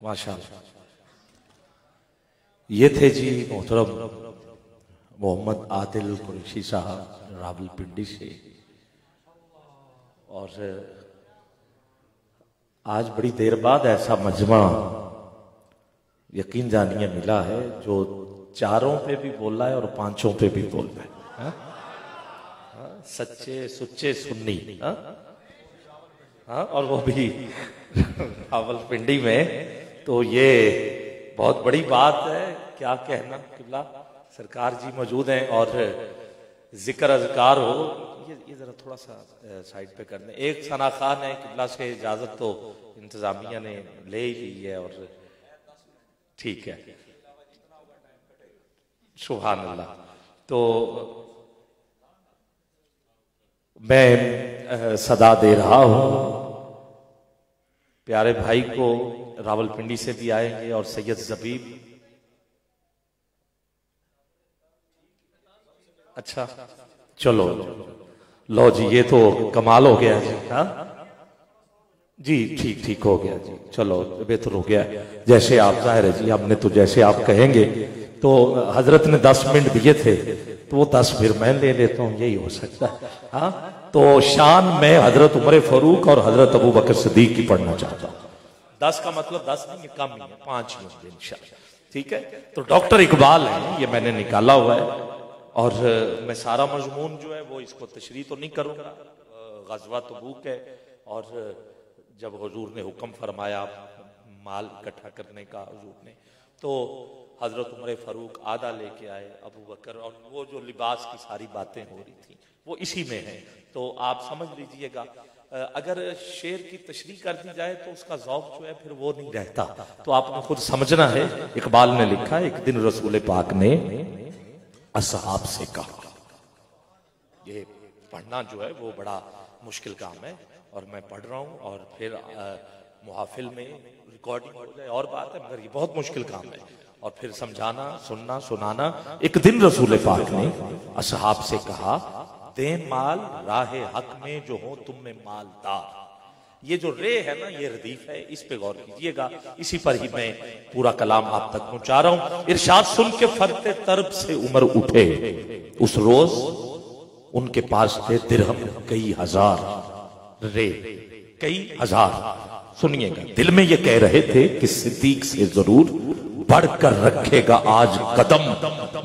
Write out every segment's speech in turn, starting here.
माशाअल्लाह। ये थे जी मोहतरम मोहम्मद आदिल कुरैशी साहब रावलपिंडी से। और आज बड़ी देर बाद ऐसा मजमा यकीन जानिए मिला है जो चारों पे भी बोल रहा है और पांचों पे भी बोल रहा है। सच्चे सुच्चे सुन्नी। हाँ, और वो भी रावलपिंडी में। तो ये बहुत बड़ी बात है, क्या कहना। किबला सरकार जी मौजूद हैं और जिक्र अज़कार हो। ये जरा थोड़ा सा साइड पे करने। एक सना खान है, किबला से इजाजत तो इंतजामिया ने ले ही ली है और ठीक है, सुभान अल्लाह। तो मैं सदा दे रहा हूं प्यारे भाई को, रावलपिंडी से भी आएंगे और सैयद जबीब। अच्छा चलो लो जी, ये तो कमाल हो गया जी। हाँ जी, ठीक हो गया जी, चलो बेहतर हो गया। जैसे आप, जाहिर है जी, हमने तो जैसे आप कहेंगे। तो हजरत ने 10 मिनट दिए थे तो वो 10 फिर मैं ले लेता हूँ, यही हो सकता है। हाँ, तो शान में हजरत उमर फारूक और हजरत अबू बकर सिद्दीक की पढ़ना चाहता हूँ। 10 का मतलब 10 नहीं, कम नहीं है, 5 ही होंगे इंशाअल्लाह। ठीक है, तो डॉक्टर इकबाल है, ये मैंने निकाला हुआ है। और मैं सारा मजमून जो है वो इसको तशरीह तो नहीं करूंगा। गज़वा तबूक है और जब हुजूर ने हुक्म फरमाया माल इकट्ठा करने का हुजूर ने, तो हजरत उमर फारूक आधा लेके आए, अबू बकर, और वो जो लिबास की सारी बातें हो रही थी वो इसी में है। तो आप समझ लीजिएगा, अगर शेर की तशरीह कर दी जाए तो उसका ज़ौक़ जो है फिर वो नहीं रहता। तो आपने खुद समझना है। इकबाल ने लिखा, एक दिन रसूल पाक ने असहाब से कहा। ये पढ़ना जो है वो बड़ा मुश्किल काम है और मैं पढ़ रहा हूँ और फिर मुहाफिल में रिकॉर्डिंग हो जाए और बात है, मगर ये बहुत मुश्किल काम है। और फिर समझाना, सुनना, सुनाना। एक दिन रसूल पाक ने असहाब से कहा, दे माल राहे हक में जो हो तुम में मालदार। ये जो रे है ना, ये रदीफ है, इस पे गौर कीजिएगा। इसी पर ही मैं पूरा कलाम आप तक पहुंचा रहा हूं। इरशाद सुन के फरते तरब से उमर उठे, उस रोज उनके पास थे दिरहम कई हजार, रे कई हजार। सुनिएगा, दिल में ये कह रहे थे कि सिद्दीक से जरूर बढ़कर रखेगा आज कदम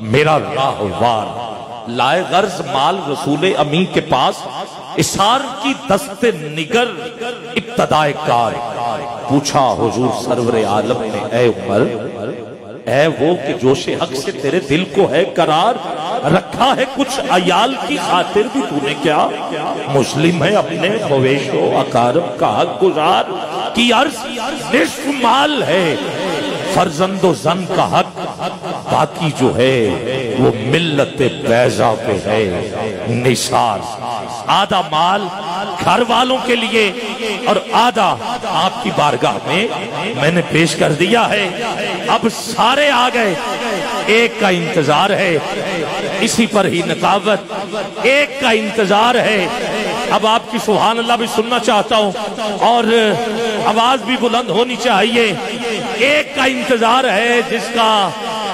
मेरा राहवार। लाए गर्ज माल रसूल अमी के पास, इसार की दस्ते निगर इब्तदाए कार। पूछा हुजूर सरवरे आलम ने, ऐ उमर, ऐ वो कि जोशे हक से तेरे दिल को है करार, रखा है कुछ अयाल की खातिर भी तूने क्या? मुस्लिम है अपने मवेशो अकारब का हक गुजार की अर्ज, निस्फ माल है फर्जंदो जन का हक, बाकी जो है वो मिल्लत बैजा पे है निसार। आधा माल घर वालों के लिए और आधा आपकी बारगाह में मैंने पेश कर दिया है। अब सारे आ गए, एक का इंतजार है, इसी पर ही नकावत, एक का इंतजार है। अब आपकी सुभान अल्लाह भी सुनना चाहता हूं और आवाज भी बुलंद होनी चाहिए। एक का इंतजार है जिसका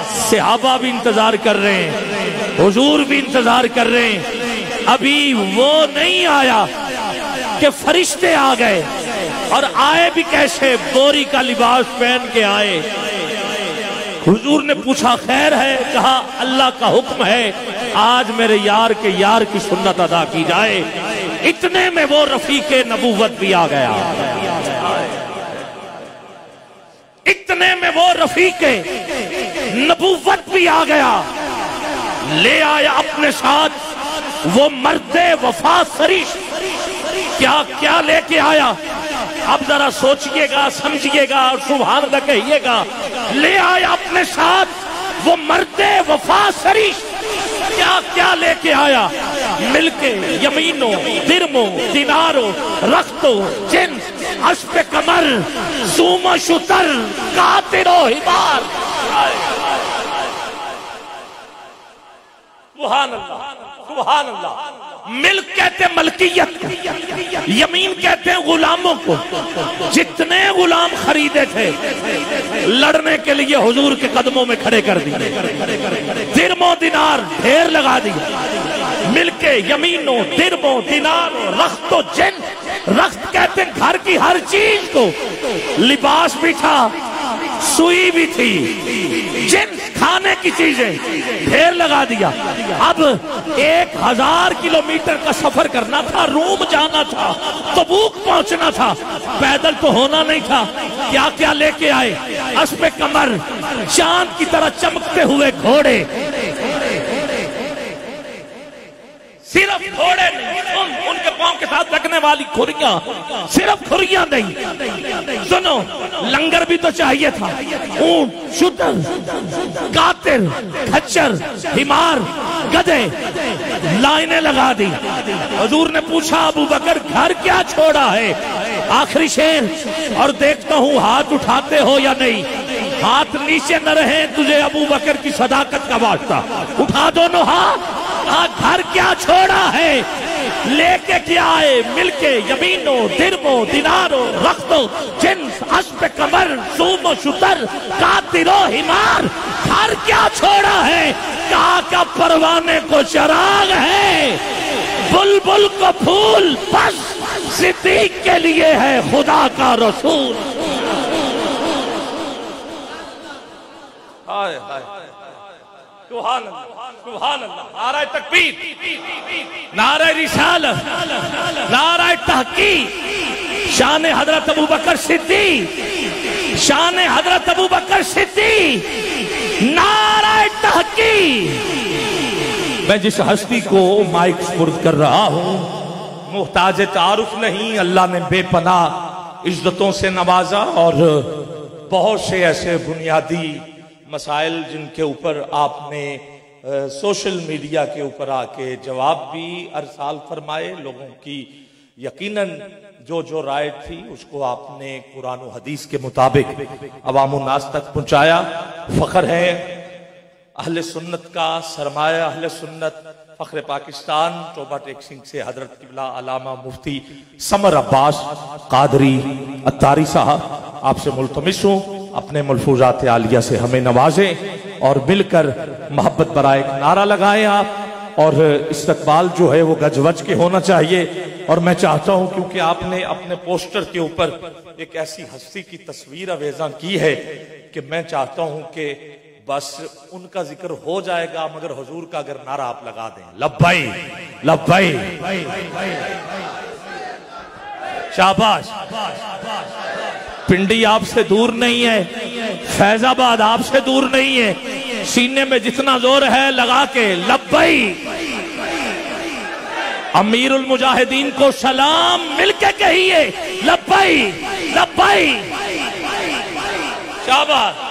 सहाबा भी इंतजार कर रहे हैं, हुजूर भी इंतजार कर रहे हैं। अभी वो नहीं आया कि फरिश्ते आ गए, और आए भी कैसे? बोरी का लिबास पहन के आए। हुजूर ने पूछा खैर है? कहा अल्लाह का हुक्म है, आज मेरे यार के यार की सुन्नत अदा की जाए। इतने में वो रफीके नबूवत भी आ गया, इतने में वो रफीके नबूवत भी आ गया। ले आया अपने साथ वो मर्दे वफा सरिश। क्या क्या लेके आया? अब जरा सोचिएगा, समझिएगा और सुभान अल्लाह कहिएगा। ले आया अपने साथ वो मर्दे वफा सरिश। क्या क्या लेके आया? मिलके यमीनों, दिरमों, दिनारों, रख्तों, जिन्स, अश्ब कमर, ज़ूम शुतर, कातिरो हिमार। सुभान अल्लाह, सुभान अल्लाह। मिल्क कहते हैं मलकियत, यमीन कहते हैं गुलामों को। जितने गुलाम खरीदे थे लड़ने के लिए हुजूर के कदमों में खड़े कर दिए, दिरमो दिनार ढेर लगा दिया, मिलके यमीनो दिरमो दिनार रख्तो जिन, रख्त कहते हैं घर की हर चीज को, लिबास भी था, सुई भी थी, जिन खाने की चीजें ढेर लगा दिया। अब 1000 किलोमीटर का सफर करना था, रोम जाना था, तबूक पहुंचना था, पैदल तो होना नहीं था। क्या क्या लेके आए? अस्पे कमर, चांद की तरह चमकते हुए घोड़े, सिर्फ घोड़े नहीं, उनके पांव के साथ लगने वाली खुरियां, सिर्फ खुरियां नहीं, सुनो लंगर भी तो चाहिए था। ऊंट, शुतर, कातिर, खच्चर, हिमार, गधे, लाइनें लगा दी। हुजूर ने पूछा अबू बकर घर क्या छोड़ा है? आखिरी शेर, और देखता हूं हाथ उठाते हो या नहीं। हाथ नीचे न रहे, तुझे अबू बकर की सदाकत का वास्ता, उठा दोनों हाथ। घर क्या छोड़ा है? लेके क्या आए? मिलके यमीनो दिरमो दिनारो रख्तो जिन्स अस्पे कमर सूमो शुतर कातिरो हिमार। घर क्या छोड़ा है? कहा का परवाने को चराग है, बुलबुल को फूल, बस सिद्दीक के लिए है खुदा का रसूल। हाय हाय सुभान अल्लाह, सुभान अल्लाह। नाराए तकबीर, नाराए रिसालत, नाराए तहकीक, शान हजरत अबू बकर सिद्दीक, शान हजरत अबू बकर सिद्दीक, नाराए तहकीक। मैं जिस हस्ती को माइक सुपुर्द कर रहा हूं, मुहताज तारुफ नहीं, अल्लाह ने बेपनाह इज्जतों से नवाजा और बहुत से ऐसे बुनियादी मसाइल जिनके ऊपर आपने सोशल मीडिया के ऊपर आके जवाब भी अरसाल फरमाए, लोगों की यकीनन जो जो राय थी उसको आपने कुरान और हदीस के मुताबिक अवामुन नास तक पहुंचाया। फख्र है अहले सुन्नत का, सरमाया अहले सुन्नत, फख्र पाकिस्तान टोबा टेक सिंह से हजरत किबला अलामा मुफ्ती समर अब्बास कादरी अत्तारी साहब, आपसे मुल्तमिस हूं अपने मलफूजात आलिया से हमें नवाजें और मिलकर मोहब्बत बरा एक नारा लगाएं आप। और इस्तकबाल जो है वो गजवज के होना चाहिए। और मैं चाहता हूं, क्योंकि आपने अपने पोस्टर के ऊपर एक ऐसी हस्ती की तस्वीर अवेजा की है कि मैं चाहता हूं कि बस उनका जिक्र हो जाएगा, मगर हुजूर का अगर नारा आप लगा दें, लब्बाई लब्बाई, शाबाश। पिंडी आपसे दूर नहीं है, फैजाबाद आपसे दूर नहीं है, सीने में जितना जोर है लगा के लब्बाई। अमीरुल मुजाहिदीन को सलाम मिलके कहिए, लब्बाई लब्बाई, शाबाश।